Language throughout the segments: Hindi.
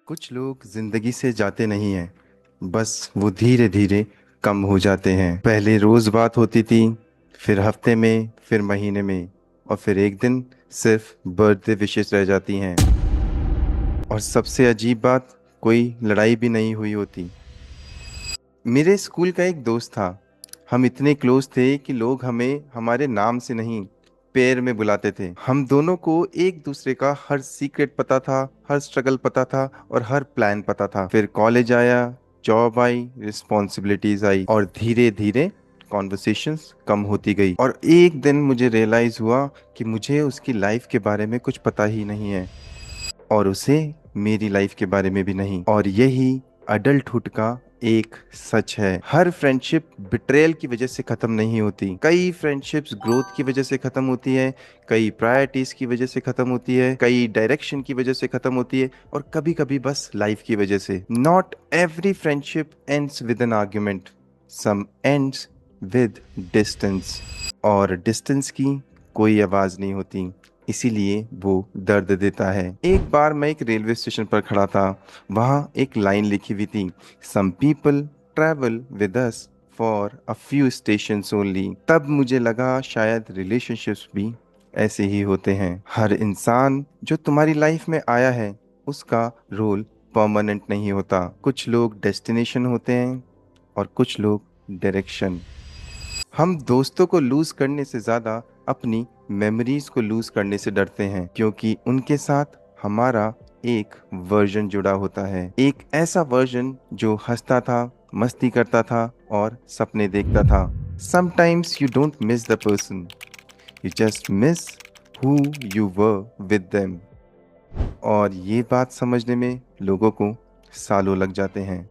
कुछ लोग जिंदगी से जाते नहीं हैं, बस वो धीरे धीरे कम हो जाते हैं। पहले रोज बात होती थी, फिर हफ्ते में, फिर महीने में, और फिर एक दिन सिर्फ बर्थडे विशेस रह जाती हैं। और सबसे अजीब बात, कोई लड़ाई भी नहीं हुई होती। मेरे स्कूल का एक दोस्त था। हम इतने क्लोज थे कि लोग हमें हमारे नाम से नहीं, पेर में बुलाते थे। हम दोनों को एक दूसरे का हर सीक्रेट पता था, हर स्ट्रगल पता था और हर प्लान पता था। फिर कॉलेज आया, जॉब आई, रिस्पॉन्सिबिलिटीज आई और धीरे धीरे कॉन्वर्सेशंस कम होती गई। और एक दिन मुझे रियलाइज हुआ कि मुझे उसकी लाइफ के बारे में कुछ पता ही नहीं है और उसे मेरी लाइफ के बारे में भी नहीं। और यही अडल्टहुड का एक सच है। हर फ्रेंडशिप बिट्रेयल की वजह से खत्म नहीं होती। कई फ्रेंडशिप्स ग्रोथ की वजह से खत्म होती है, कई प्रायोरिटीज की वजह से खत्म होती है, कई डायरेक्शन की वजह से खत्म होती है और कभी कभी बस लाइफ की वजह से। Not every friendship ends with an argument, some ends with distance. और डिस्टेंस की कोई आवाज नहीं होती, इसीलिए वो दर्द देता है। एक बार मैं एक रेलवे स्टेशन पर खड़ा था। वहाँ एक लाइन लिखी हुई थी, some people travel with us for a few stations only. तब मुझे लगा शायद रिलेशनशिप्स भी ऐसे ही होते हैं। हर इंसान जो तुम्हारी लाइफ में आया है, उसका रोल परमानेंट नहीं होता। कुछ लोग डेस्टिनेशन होते हैं और कुछ लोग डायरेक्शन। हम दोस्तों को लूज करने से ज्यादा अपनी मेमोरीज को लूज करने से डरते हैं, क्योंकि उनके साथ हमारा एक वर्जन जुड़ा होता है। एक ऐसा वर्जन जो हंसता था, मस्ती करता था और सपने देखता था। Sometimes you don't miss the person, you just miss who you were with them. और ये बात समझने में लोगों को सालों लग जाते हैं।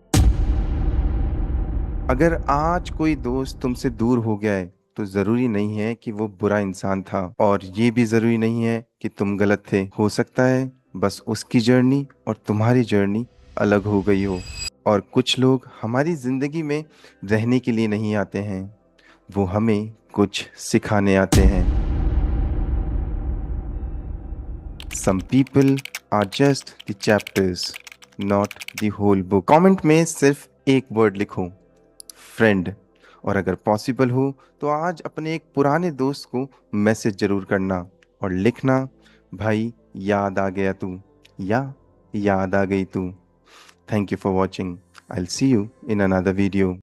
अगर आज कोई दोस्त तुमसे दूर हो गया है, तो जरूरी नहीं है कि वो बुरा इंसान था, और ये भी जरूरी नहीं है कि तुम गलत थे। हो सकता है बस उसकी जर्नी और तुम्हारी जर्नी अलग हो गई हो। और कुछ लोग हमारी जिंदगी में रहने के लिए नहीं आते हैं, वो हमें कुछ सिखाने आते हैं। Some people are just the chapters, not the whole book. Comment में सिर्फ एक वर्ड लिखो, फ्रेंड। और अगर पॉसिबल हो तो आज अपने एक पुराने दोस्त को मैसेज जरूर करना और लिखना, भाई याद आ गया तू, या याद आ गई तू। Thank you for watching. I will see you in another video.